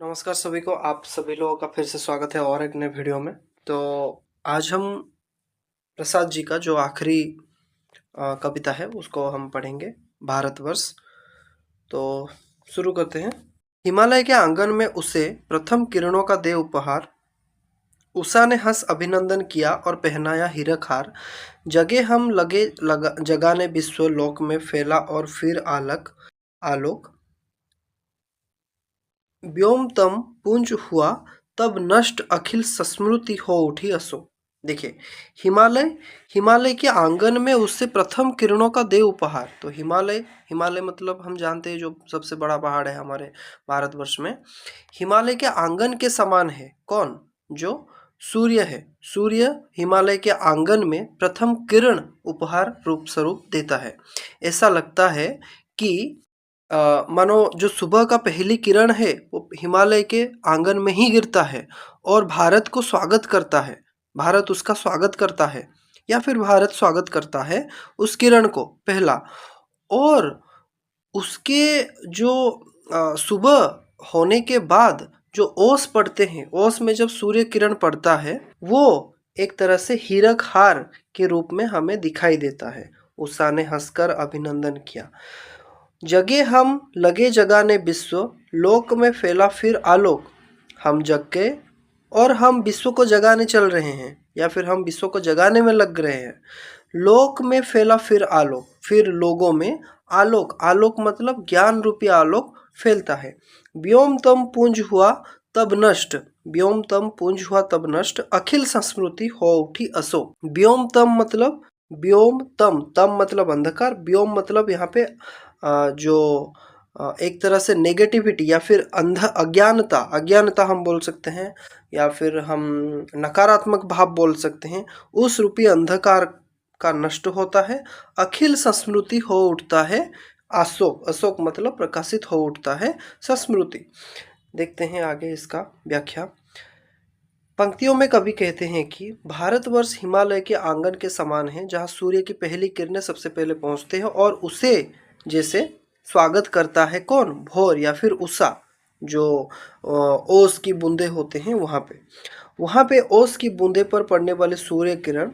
नमस्कार सभी को, आप सभी लोगों का फिर से स्वागत है और एक नए वीडियो में। तो आज हम प्रसाद जी का जो आखिरी कविता है उसको हम पढ़ेंगे, भारतवर्ष। तो शुरू करते हैं। हिमालय के आंगन में उसे प्रथम किरणों का दे उपहार, उषा ने हंस अभिनंदन किया और पहनाया हीरक हार। जगे हम जगाने विश्व लोक में फैला और फिर आलोक व्योमतम पुंज हुआ, तब नष्ट अखिल संस्मृति हो उठी असो। देखिए, हिमालय हिमालय के आंगन में उससे प्रथम किरणों का दे उपहार। तो हिमालय हिमालय मतलब हम जानते हैं जो सबसे बड़ा पहाड़ है हमारे भारतवर्ष में। हिमालय के आंगन के समान है कौन? जो सूर्य है। सूर्य हिमालय के आंगन में प्रथम किरण उपहार रूप स्वरूप देता है। ऐसा लगता है कि मानो जो सुबह का पहली किरण है वो हिमालय के आंगन में ही गिरता है और भारत को स्वागत करता है। भारत उसका स्वागत करता है या फिर भारत स्वागत करता है उस किरण को पहला। और उसके जो सुबह होने के बाद जो ओस पड़ते हैं, ओस में जब सूर्य किरण पड़ता है वो एक तरह से हीरक हार के रूप में हमें दिखाई देता है। उषा ने हंसकर अभिनंदन किया। जगे हम लगे जगाने विश्व, लोक में फैला फिर आलोक। हम जग गए और हम विश्व को जगाने चल रहे हैं या फिर हम विश्व को जगाने में लग रहे हैं। लोक में फैला फिर आलोक, फिर लोगों में आलोक। आलोक मतलब ज्ञान रूपी आलोक फैलता है। व्योमतम पुंज हुआ तब नष्ट, व्योमतम पुंज हुआ तब नष्ट, अखिल संस्मृति हो उठी असो। व्योमतम मतलब व्योम तम मतलब अंधकार, व्योम मतलब यहाँ पे जो एक तरह से नेगेटिविटी या फिर अज्ञानता हम बोल सकते हैं या फिर हम नकारात्मक भाव बोल सकते हैं। उस रूपी अंधकार का नष्ट होता है, अखिल संस्मृति हो उठता है अशोक। अशोक मतलब प्रकाशित हो उठता है संस्मृति। देखते हैं आगे इसका व्याख्या। पंक्तियों में कवि कहते हैं कि भारतवर्ष हिमालय के आंगन के समान है, जहाँ सूर्य की पहली किरणें सबसे पहले पहुँचते हैं और उसे जैसे स्वागत करता है कौन? भोर या फिर उषा, जो ओस की बूंदे होते हैं वहाँ पे ओस की बूंदे पर पड़ने वाले सूर्य किरण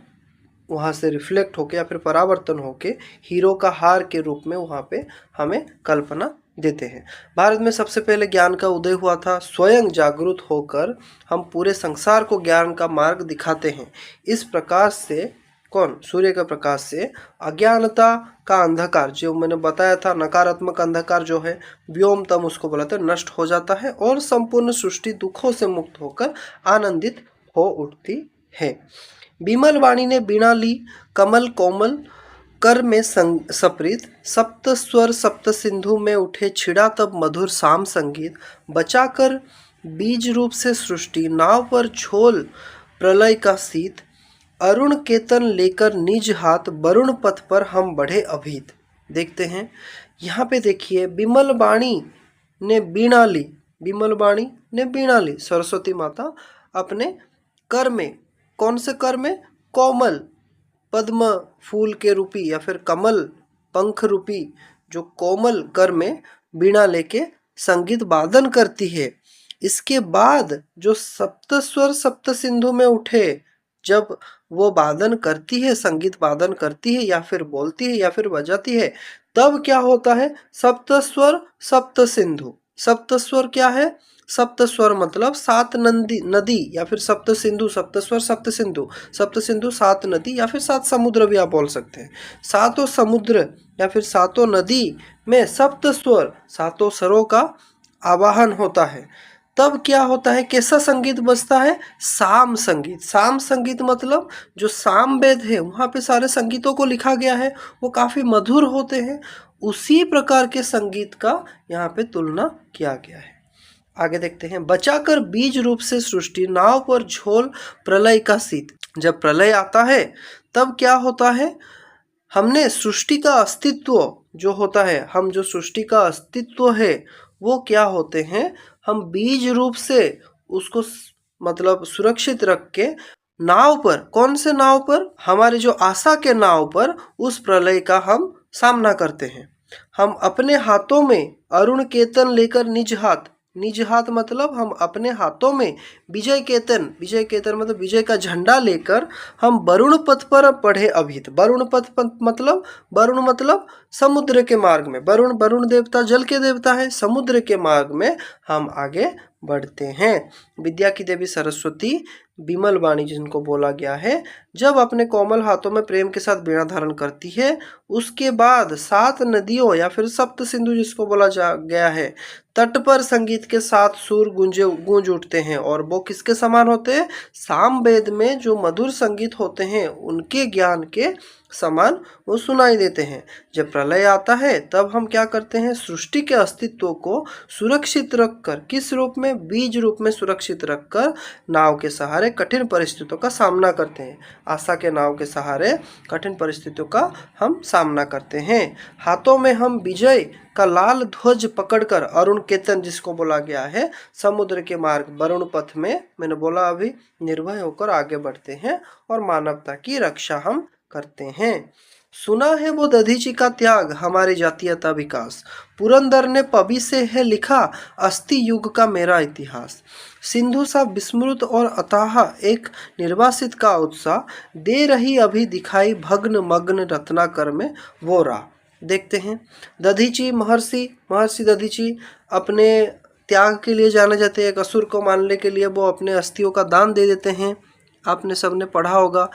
वहाँ से रिफ्लेक्ट होके या फिर परावर्तन होके हीरो का हार के रूप में वहाँ पे हमें कल्पना देते हैं। भारत में सबसे पहले ज्ञान का उदय हुआ था। स्वयं जागरूक होकर हम पूरे संसार को ज्ञान का मार्ग दिखाते हैं। इस प्रकाश से कौन? सूर्य का प्रकाश से अज्ञानता का अंधकार, जो मैंने बताया था नकारात्मक अंधकार जो है व्योमतम उसको बोलाते हैं, नष्ट हो जाता है और संपूर्ण सृष्टि दुखों से मुक्त होकर आनंदित हो उठती है। बिमल वाणी ने बीणा ली, कमल कोमल कर में सप्रीत, सप्त स्वर सप्त सिंधु में उठे छिड़ा तब मधुर साम संगीत। बचाकर बीज रूप से सृष्टि, नाव पर झोल प्रलय का शीत, अरुण केतन लेकर निज हाथ, वरुण पथ पर हम बढ़े अभीत। देखते हैं यहाँ पे, देखिए बिमल वाणी ने बीणा ली, बिमल वाणी ने बीणा ली। सरस्वती माता अपने कर में, कौन से कर में? कोमल पद्म फूल के रूपी या फिर कमल पंख रूपी जो कोमल कर में बीणा लेके संगीत वादन करती है। इसके बाद जो सप्त स्वर सप्त सिंधु में उठे, जब वो वादन करती है, संगीत वादन करती है या फिर बोलती है या फिर बजाती है, तब क्या होता है? सप्त स्वर सप्त सिंधु। सप्त स्वर क्या है? सप्त स्वर मतलब सात नदी या फिर सप्त सिंधु, सप्त स्वर सप्त सिंधु। सप्त सिंधु सात नदी या फिर सात समुद्र भी आप बोल सकते हैं। सातों समुद्र या फिर सातों नदी में सप्त स्वर, सातों स्वरों का आवाहन होता है। तब क्या होता है? कैसा संगीत बजता है? साम संगीत। साम संगीत मतलब जो साम वेद है वहाँ पे सारे संगीतों को लिखा गया है, वो काफ़ी मधुर होते हैं। उसी प्रकार के संगीत का यहाँ पे तुलना किया गया है। आगे देखते हैं। बचाकर बीज रूप से सृष्टि, नाव पर झोल प्रलय का शीत। जब प्रलय आता है तब क्या होता है? हमने सृष्टि का अस्तित्व जो होता है, हम जो सृष्टि का अस्तित्व है वो क्या होते हैं? हम बीज रूप से उसको मतलब सुरक्षित रख के नाव पर, कौन से नाव पर? हमारे जो आशा के नाव पर उस प्रलय का हम सामना करते हैं। हम अपने हाथों में अरुण केतन लेकर निज हाथ, निज हाथ मतलब हम अपने हाथों में विजय केतन, विजय केतन मतलब विजय का झंडा लेकर हम वरुण पथ पर बढ़े अभित। वरुण पथ मतलब, वरुण मतलब समुद्र के मार्ग में, वरुण, वरुण देवता जल के देवता है, समुद्र के मार्ग में हम आगे बढ़ते हैं। विद्या की देवी सरस्वती विमल वाणी जिनको बोला गया है, जब अपने कोमल हाथों में प्रेम के साथ वीणा धारण करती है, उसके बाद 7 नदियों या फिर सप्त सिंधु जिसको बोला जा गया है, तट पर संगीत के साथ सुर गूंज उठते हैं। और वो किसके समान होते हैं? सामवेद में जो मधुर संगीत होते हैं उनके ज्ञान के समान वो सुनाई देते हैं। जब प्रलय आता है तब हम क्या करते हैं? सृष्टि के अस्तित्व को सुरक्षित रखकर, किस रूप में? बीज रूप में सुरक्षित रखकर नाव के सहारे कठिन परिस्थितियों का सामना करते हैं। आशा के नाव के सहारे कठिन परिस्थितियों का हम सामना करते हैं। हाथों में हम विजय का लाल ध्वज पकड़कर, अरुण केतन जिसको बोला गया है, समुद्र के मार्ग वरुण पथ में, मैंने बोला अभी, निर्भय होकर आगे बढ़ते हैं और मानवता की रक्षा हम करते हैं। सुना है वो दधीचि का त्याग, हमारी जातीयता विकास, पुरंदर ने पबी से है लिखा, अस्थि युग का मेरा इतिहास। सिंधु सा विस्मृत और अथाह एक निर्वासित का उत्साह, दे रही अभी दिखाई भग्न मग्न रत्नाकर में वो राह। देखते हैं दधीचि, महर्षि दधीचि अपने त्याग के लिए जाने जाते हैं। एक असुर को मारने के लिए वो अपने अस्थियों का दान दे देते हैं, आपने सबने पढ़ा होगा।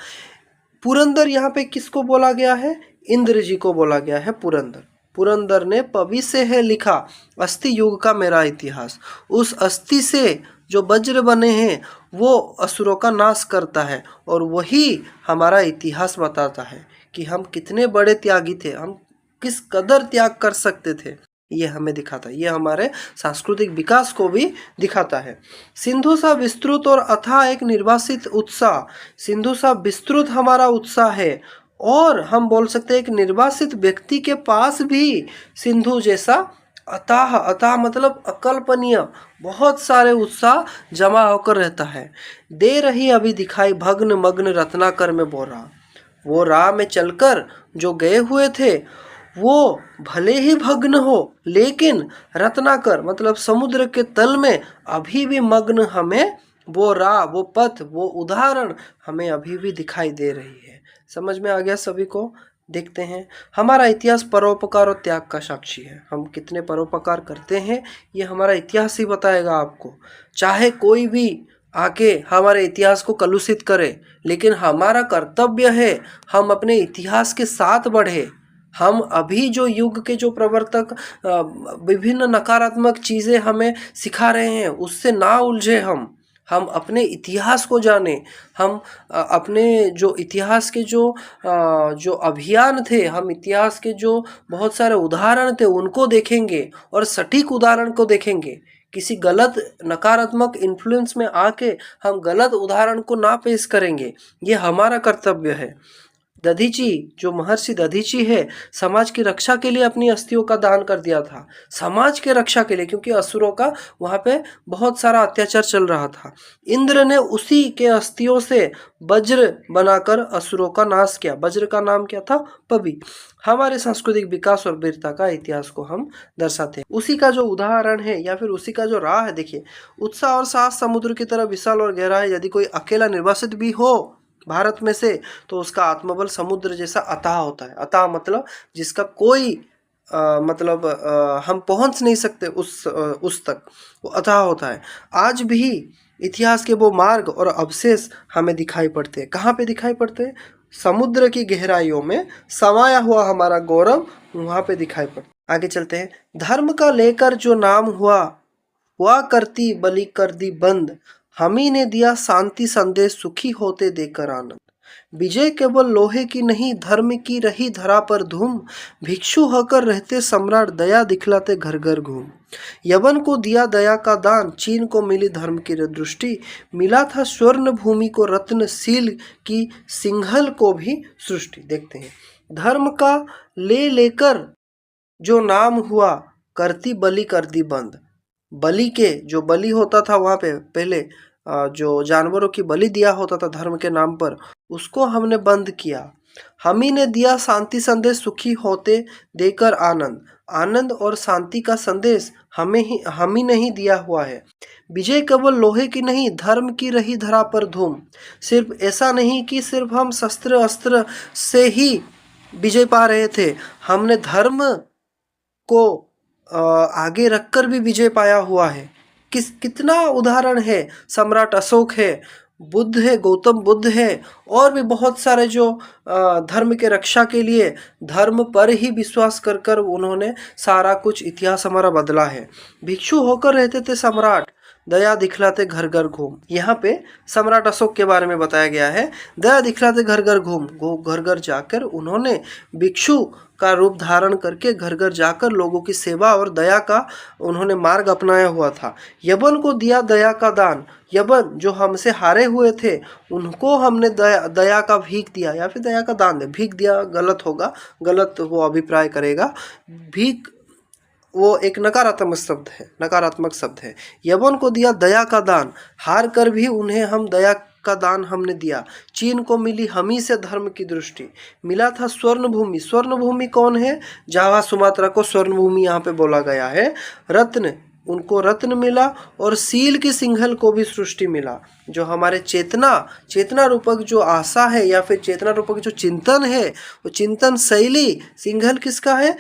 पुरंदर यहाँ पे किसको बोला गया है? इंद्र जी को बोला गया है पुरंदर। पुरंदर ने पवि से है लिखा, अस्थि युग का मेरा इतिहास। उस अस्थि से जो वज्र बने हैं वो असुरों का नाश करता है और वही हमारा इतिहास बताता है कि हम कितने बड़े त्यागी थे, हम किस कदर त्याग कर सकते थे, ये हमें दिखाता है। ये हमारे सांस्कृतिक विकास को भी दिखाता है। सिंधु सा विस्तृत और अथाह एक निर्वासित उत्साह, सिंधु सा विस्तृत हमारा उत्साह है और हम बोल सकते हैं एक निर्वासित व्यक्ति के पास भी सिंधु जैसा अथाह, अथाह मतलब अकल्पनीय बहुत सारे उत्साह जमा होकर रहता है। दे रही अभी दिखाई भग्न मग्न रत्नाकर में बोरा, वो राह में चलकर जो गए हुए थे वो भले ही भग्न हो, लेकिन रत्नाकर मतलब समुद्र के तल में अभी भी मग्न हमें वो राह, वो पथ, वो उदाहरण हमें अभी भी दिखाई दे रही है। समझ में आ गया सभी को? देखते हैं, हमारा इतिहास परोपकार और त्याग का साक्षी है। हम कितने परोपकार करते हैं ये हमारा इतिहास ही बताएगा आपको। चाहे कोई भी आके हमारे इतिहास को कलुषित करे, लेकिन हमारा कर्तव्य है हम अपने इतिहास के साथ बढ़े। हम अभी जो युग के जो प्रवर्तक विभिन्न नकारात्मक चीज़ें हमें सिखा रहे हैं उससे ना उलझे, हम अपने इतिहास को जाने, हम अपने जो इतिहास के जो अभियान थे, हम इतिहास के जो बहुत सारे उदाहरण थे उनको देखेंगे और सटीक उदाहरण को देखेंगे। किसी गलत नकारात्मक इन्फ्लुएंस में आके हम गलत उदाहरण को ना पेश करेंगे, ये हमारा कर्तव्य है। दधीचि जो महर्षि दधीचि है, समाज की रक्षा के लिए अपनी अस्थियों का दान कर दिया था, समाज के रक्षा के लिए, क्योंकि असुरों का वहाँ पे बहुत सारा अत्याचार चल रहा था। इंद्र ने उसी के अस्थियों से वज्र बनाकर असुरों का नाश किया। वज्र का नाम क्या था? पवि। हमारे सांस्कृतिक विकास और वीरता का इतिहास को हम दर्शाते हैं। उसी का जो उदाहरण है या फिर उसी का जो राह है, देखिए, उत्साह और साहस समुद्र की तरह विशाल और गहरा है। यदि कोई अकेला निर्वासित भी हो भारत में से तो उसका आत्मबल समुद्र जैसा अथाह होता है। अथाह मतलब जिसका कोई हम पहुंच नहीं सकते उस तक, वो अथाह होता है। आज भी इतिहास के वो मार्ग और अवशेष हमें दिखाई पड़ते हैं। कहाँ पे दिखाई पड़ते हैं? समुद्र की गहराइयों में समाया हुआ हमारा गौरव वहाँ पे दिखाई पड़ता। आगे चलते हैं। धर्म का लेकर जो नाम हुआ करती बलि कर दी बंद, हमी ने दिया शांति संदेश सुखी होते देकर आनंद। विजय केवल लोहे की नहीं धर्म की रही धरा पर धूम, भिक्षु होकर रहते सम्राट दया दिखलाते घर घर घूम। यवन को दिया दया का दान, चीन को मिली धर्म की दृष्टि, मिला था स्वर्ण भूमि को रत्न, सील की सिंघल को भी सृष्टि। देखते हैं, धर्म का लेकर जो नाम हुआ करती बलि कर दी बंद। बलि के जो बलि होता था वहाँ पे पहले जो जानवरों की बलि दिया होता था धर्म के नाम पर, उसको हमने बंद किया। हम ही ने दिया शांति संदेश सुखी होते देकर आनंद। आनंद और शांति का संदेश हम ही नहीं दिया हुआ है। विजय केवल लोहे की नहीं, धर्म की रही धरा पर धूम। सिर्फ ऐसा नहीं कि सिर्फ हम शस्त्र अस्त्र से ही विजय पा रहे थे, हमने धर्म को आगे रखकर भी विजय पाया हुआ है। कितना उदाहरण है, सम्राट अशोक है, बुद्ध है, गौतम बुद्ध है, और भी बहुत सारे जो धर्म के रक्षा के लिए धर्म पर ही विश्वास कर कर उन्होंने सारा कुछ इतिहास हमारा बदला है। भिक्षु होकर रहते थे सम्राट, दया दिखलाते घर घर घूम। यहाँ पे सम्राट अशोक के बारे में बताया गया है, दया दिखलाते घर घर घूम। घर घर जाकर उन्होंने भिक्षु का रूप धारण करके घर घर जाकर लोगों की सेवा और दया का उन्होंने मार्ग अपनाया हुआ था। यवन को दिया दया का दान। यवन जो हमसे हारे हुए थे उनको हमने दया का भीख दिया, या फिर दया का दान दे, भीख दिया गलत होगा, गलत वो अभिप्राय करेगा। भीख वो एक नकारात्मक शब्द है। यवन को दिया दया का दान, हार कर भी उन्हें हम दया का दान हमने दिया। चीन को मिली हमी से धर्म की दृष्टि, मिला था स्वर्ण भूमि। स्वर्ण भूमि कौन है? जावा सुमात्रा को स्वर्ण भूमि यहाँ पे बोला गया है। रत्न, उनको रत्न मिला, और सील की सिंघल को भी सृष्टि मिला। जो हमारे चेतना रूपक जो आशा है, या फिर चेतना रूपक जो चिंतन है, वो चिंतन शैली सिंघल किसका है?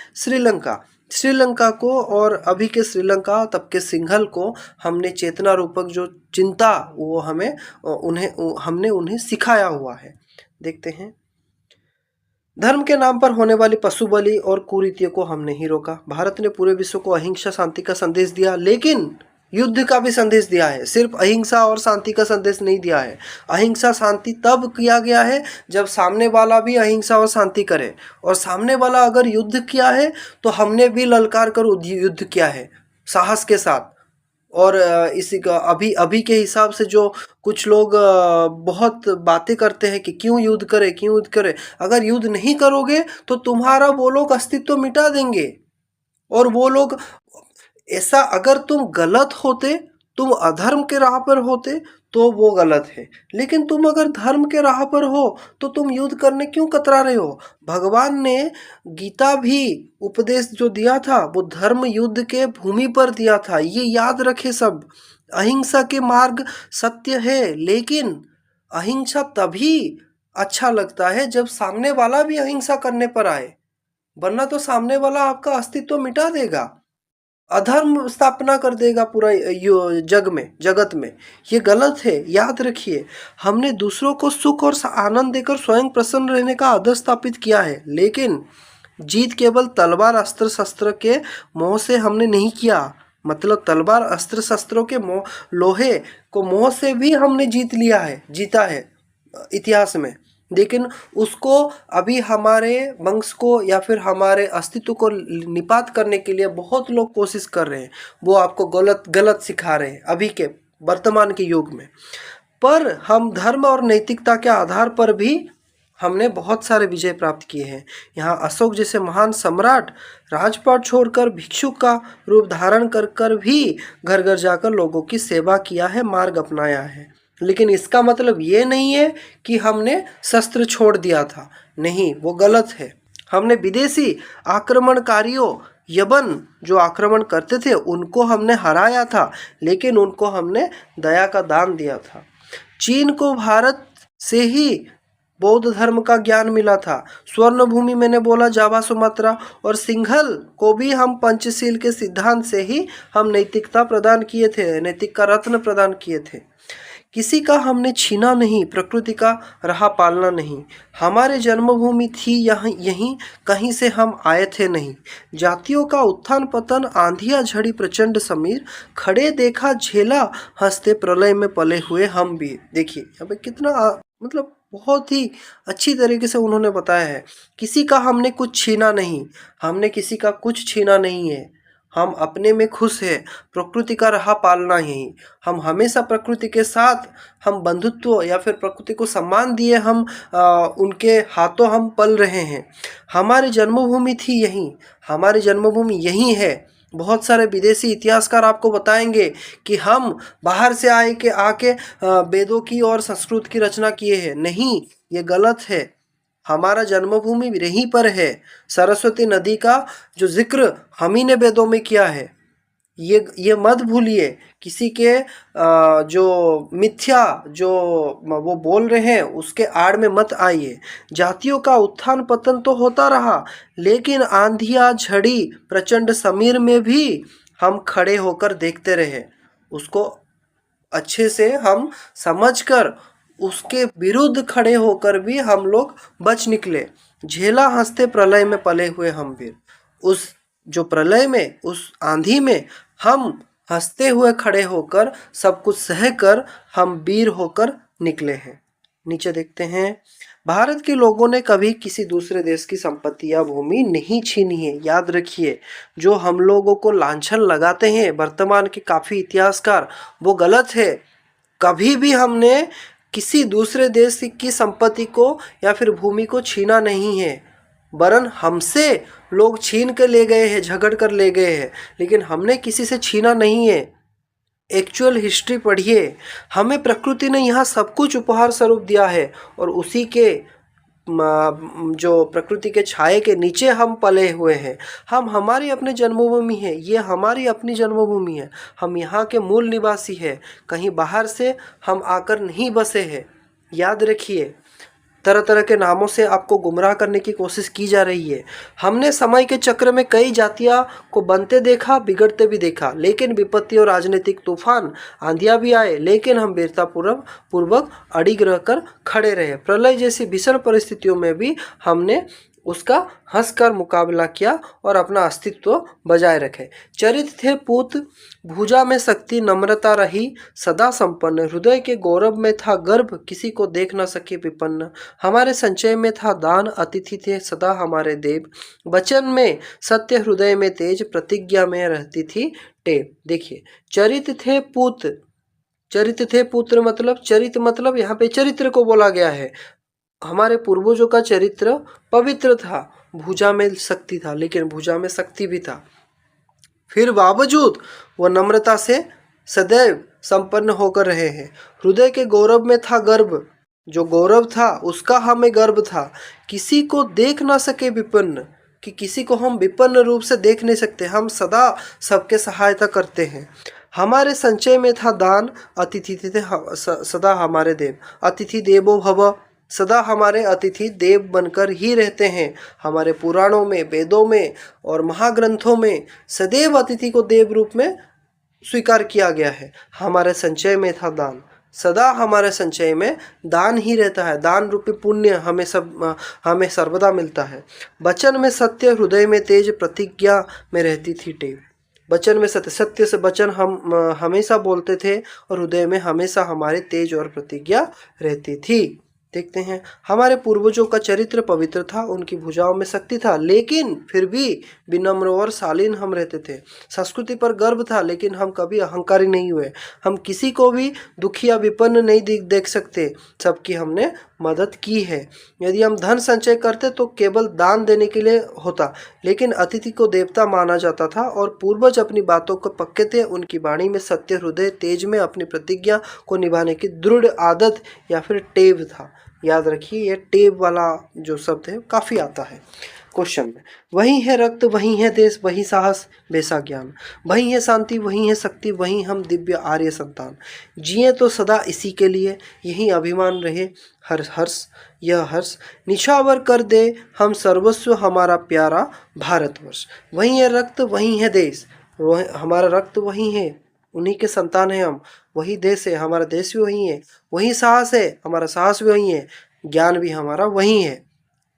श्रीलंका को, और अभी के श्रीलंका तब के सिंघल को हमने चेतना रूपक जो चिंता वो हमने उन्हें सिखाया हुआ है। देखते हैं, धर्म के नाम पर होने वाली पशु बलि और कुरीतियों को हमने ही रोका। भारत ने पूरे विश्व को अहिंसा शांति का संदेश दिया, लेकिन युद्ध का भी संदेश दिया है। सिर्फ अहिंसा और शांति का संदेश नहीं दिया है। अहिंसा शांति तब किया गया है जब सामने वाला भी अहिंसा और शांति करे, और सामने वाला अगर युद्ध किया है तो हमने भी ललकार कर युद्ध किया है साहस के साथ। और इसी का अभी के हिसाब से जो कुछ लोग बहुत बातें करते हैं कि क्यों युद्ध करे। अगर युद्ध नहीं करोगे तो तुम्हारा वो लोग अस्तित्व मिटा देंगे। और वो लोग ऐसा, अगर तुम गलत होते, तुम अधर्म के राह पर होते तो वो गलत है, लेकिन तुम अगर धर्म के राह पर हो तो तुम युद्ध करने क्यों कतरा रहे हो? भगवान ने गीता भी उपदेश जो दिया था वो धर्म युद्ध के भूमि पर दिया था। ये याद रखे सब। अहिंसा के मार्ग सत्य है, लेकिन अहिंसा तभी अच्छा लगता है जब सामने वाला भी अहिंसा करने पर आए, वरना तो सामने वाला आपका अस्तित्व मिटा देगा, अधर्म स्थापना कर देगा पूरा जगत में। ये गलत है, याद रखिए। हमने दूसरों को सुख और आनंद देकर स्वयं प्रसन्न रहने का आदर्श स्थापित किया है, लेकिन जीत केवल तलवार अस्त्र शस्त्र के मोह से हमने नहीं किया। मतलब तलवार अस्त्र शस्त्रों के मोह, लोहे को मोह से भी हमने जीता है इतिहास में। लेकिन उसको अभी हमारे वंश को या फिर हमारे अस्तित्व को निपात करने के लिए बहुत लोग कोशिश कर रहे हैं। वो आपको गलत सिखा रहे हैं अभी के वर्तमान के युग में। पर हम धर्म और नैतिकता के आधार पर भी हमने बहुत सारे विजय प्राप्त किए हैं। यहाँ अशोक जैसे महान सम्राट राजपाट छोड़कर भिक्षु का रूप धारण कर भी घर घर जाकर लोगों की सेवा किया है, मार्ग अपनाया है। लेकिन इसका मतलब ये नहीं है कि हमने शस्त्र छोड़ दिया था, नहीं, वो गलत है। हमने विदेशी आक्रमणकारियों, यवन जो आक्रमण करते थे उनको हमने हराया था, लेकिन उनको हमने दया का दान दिया था। चीन को भारत से ही बौद्ध धर्म का ज्ञान मिला था। स्वर्ण भूमि मैंने बोला, जावा सुमात्रा, और सिंघल को भी हम पंचशील के सिद्धांत से ही हम नैतिकता प्रदान किए थे, नैतिक का रत्न प्रदान किए थे। किसी का हमने छीना नहीं, प्रकृति का रहा पालना नहीं। हमारे जन्मभूमि थी यहीं कहीं से हम आए थे नहीं। जातियों का उत्थान पतन, आंधिया झड़ी प्रचंड समीर, खड़े देखा झेला, हंसते प्रलय में पले हुए हम भी। देखिए यहाँ पे कितना मतलब बहुत ही अच्छी तरीके से उन्होंने बताया है। किसी का हमने कुछ छीना नहीं, हमने किसी का कुछ छीना नहीं है। हम अपने में खुश हैं, प्रकृति का रहा पालना ही। हम हमेशा प्रकृति के साथ हम बंधुत्व या फिर प्रकृति को सम्मान दिए हम उनके हाथों हम पल रहे हैं। हमारी जन्मभूमि थी यहीं, हमारी जन्मभूमि यहीं है। बहुत सारे विदेशी इतिहासकार आपको बताएंगे कि हम बाहर से आके वेदों की और संस्कृत की रचना किए हैं। नहीं, ये गलत है। हमारा जन्मभूमि यहीं पर है। सरस्वती नदी का जो जिक्र हम ही ने वेदों में किया है। ये मत भूलिए, किसी के जो मिथ्या जो वो बोल रहे हैं उसके आड़ में मत आइए। जातियों का उत्थान पतन तो होता रहा, लेकिन आंधियाँ झड़ी प्रचंड समीर में भी हम खड़े होकर देखते रहे। उसको अच्छे से हम समझकर उसके विरुद्ध खड़े होकर भी हम लोग बच निकले। झेला हंसते प्रलय में पले हुए हम वीर। उस जो प्रलय में, उस आंधी में हम हंसते हुए खड़े होकर सब कुछ सहकर हम वीर होकर निकले हैं। नीचे देखते हैं, भारत के लोगों ने कभी किसी दूसरे देश की संपत्ति या भूमि नहीं छीनी है। याद रखिए, जो हम लोगों को लांछन लगाते हैं वर्तमान के काफ़ी इतिहासकार, वो गलत है। कभी भी हमने किसी दूसरे देश की संपत्ति को या फिर भूमि को छीना नहीं है, वरन हमसे लोग छीन कर ले गए हैं, झगड़ कर ले गए हैं, लेकिन हमने किसी से छीना नहीं है। एक्चुअल हिस्ट्री पढ़िए। हमें प्रकृति ने यहाँ सब कुछ उपहार स्वरूप दिया है और उसी के जो प्रकृति के छाए के नीचे हम पले हुए हैं। हम हमारी अपनी जन्मभूमि है, ये हमारी अपनी जन्मभूमि है। हम यहाँ के मूल निवासी है, कहीं बाहर से हम आकर नहीं बसे हैं। याद रखिए, तरह तरह के नामों से आपको गुमराह करने की कोशिश की जा रही है। हमने समय के चक्र में कई जातियां को बनते देखा, बिगड़ते भी देखा, लेकिन विपत्ति और राजनीतिक तूफान आंधियां भी आए, लेकिन हम वीरता पूर्वक अडिग रहकर खड़े रहे। प्रलय जैसी भीषण परिस्थितियों में भी हमने उसका हंसकर मुकाबला किया और अपना अस्तित्व बजाय रखे। चरित थे पूत, भुजा में शक्ति, नम्रता रही सदा संपन्न। हृदय के गौरव में था गर्भ, किसी को देख न सके विपन्न। हमारे संचय में था दान, अतिथि थे सदा हमारे देव। वचन में सत्य, हृदय में तेज, प्रतिज्ञा में रहती थी टेव। देखिए, चरित थे पूत, चरित थे पुत्र मतलब चरित मतलब यहाँ पे चरित्र को बोला गया है। हमारे पूर्वजों का चरित्र पवित्र था, भुजा में शक्ति था, लेकिन भुजा में शक्ति भी था, फिर बावजूद वह नम्रता से सदैव संपन्न होकर रहे हैं। हृदय के गौरव में था गर्व, जो गौरव था उसका हमें गर्व था। किसी को देख ना सके विपन्न, कि किसी को हम विपन्न रूप से देख नहीं सकते, हम सदा सबके सहायता करते हैं। हमारे संचय में था दान, अतिथि थे सदा हमारे देव। अतिथि देवो भव, सदा हमारे अतिथि देव बनकर ही रहते हैं। हमारे पुराणों में, वेदों में और महाग्रंथों में सदैव अतिथि को देव रूप में स्वीकार किया गया है। हमारे संचय में था दान, सदा हमारे संचय में दान ही रहता है। दान रूपी पुण्य हमें सर्वदा मिलता है। वचन में सत्य, हृदय में तेज, प्रतिज्ञा में रहती थी टेव। वचन में सत्य, सत्य से वचन हम हमेशा बोलते थे और हृदय में हमेशा हमारे तेज और प्रतिज्ञा रहती थी। देखते हैं, हमारे पूर्वजों का चरित्र पवित्र था, उनकी भुजाओं में शक्ति था, लेकिन फिर भी विनम्र और शालीन हम रहते थे। संस्कृति पर गर्व था, लेकिन हम कभी अहंकारी नहीं हुए। हम किसी को भी दुखी या विपन्न नहीं देख सकते, सबकी हमने मदद की है। यदि हम धन संचय करते तो केवल दान देने के लिए होता, लेकिन अतिथि को देवता माना जाता था और पूर्वज अपनी बातों को पक्के थे। उनकी वाणी में सत्य, हृदय तेज में अपनी प्रतिज्ञा को निभाने की दृढ़ आदत या फिर टेव था। याद रखिए, ये टेव वाला जो शब्द है काफ़ी आता है क्वेश्चन में। वही है रक्त, वही है देश, वही साहस बेसा ज्ञान, वही है शांति, वही है शक्ति, वही हम दिव्य आर्य संतान। जिए तो सदा इसी के लिए, यही अभिमान रहे हर हर्ष, यह हर्ष निछावर कर दे हम सर्वस्व हमारा प्यारा भारतवर्ष। वही है रक्त, वही है देश, हमारा रक्त वही है, उन्हीं के संतान हैं हम। वही देश है, हमारा देश भी वही है। वही साहस है, हमारा साहस भी वही है। ज्ञान भी हमारा वही है,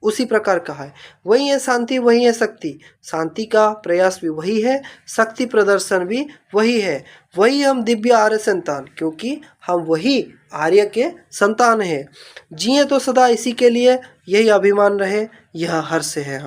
उसी प्रकार कहा है। वही है शांति, वही है शक्ति, शांति का प्रयास भी वही है, शक्ति प्रदर्शन भी वही है। वही हम दिव्य आर्य संतान, क्योंकि हम वही आर्य के संतान हैं। जिए तो सदा इसी के लिए, यही अभिमान रहे, यह हर्ष है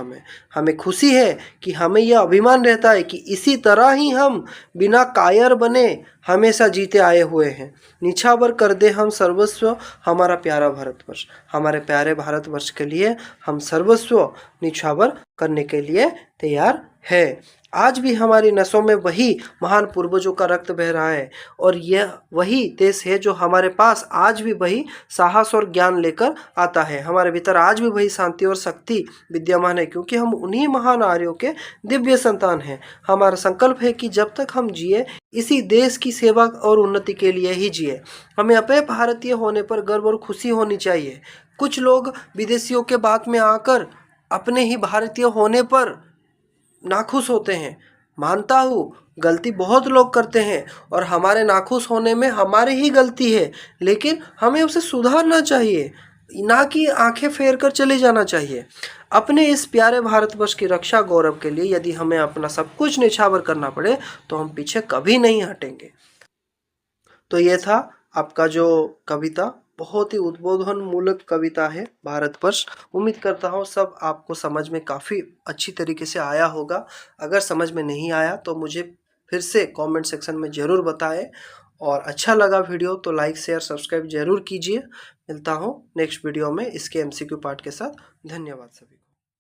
हमें खुशी है कि हमें यह अभिमान रहता है कि इसी तरह ही हम बिना कायर बने हमेशा जीते आए हुए हैं। निछावर कर दे हम सर्वस्व हमारा प्यारा भारतवर्ष, हमारे प्यारे भारतवर्ष के लिए हम सर्वस्व निछावर करने के लिए तैयार है। आज भी हमारी नसों में वही महान पूर्वजों का रक्त बह रहा है और यह वही देश है जो हमारे पास आज भी वही साहस और ज्ञान लेकर आता है। हमारे भीतर आज भी वही शांति और शक्ति विद्यमान है, क्योंकि हम उन्हीं महान आर्यों के दिव्य संतान हैं। हमारा संकल्प है कि जब तक हम जिए इसी देश की सेवा और उन्नति के लिए ही जिए। हमें अपने भारतीय होने पर गर्व और खुशी होनी चाहिए। कुछ लोग विदेशियों के बात में आकर अपने ही भारतीय होने पर नाखुश होते हैं। मानता हूँ गलती बहुत लोग करते हैं और हमारे नाखुश होने में हमारी ही गलती है, लेकिन हमें उसे सुधारना चाहिए, ना कि आंखें फेर कर चले जाना चाहिए। अपने इस प्यारे भारतवर्ष की रक्षा गौरव के लिए यदि हमें अपना सब कुछ न्यौछावर करना पड़े तो हम पीछे कभी नहीं हटेंगे। तो ये था आपका जो कविता, बहुत ही उद्बोधन मूलक कविता है भारतवर्ष। उम्मीद करता हूँ सब आपको समझ में काफ़ी अच्छी तरीके से आया होगा। अगर समझ में नहीं आया तो मुझे फिर से कमेंट सेक्शन में ज़रूर बताएं, और अच्छा लगा वीडियो तो लाइक शेयर सब्सक्राइब ज़रूर कीजिए। मिलता हूँ नेक्स्ट वीडियो में इसके MCQ पार्ट के साथ। धन्यवाद सभी।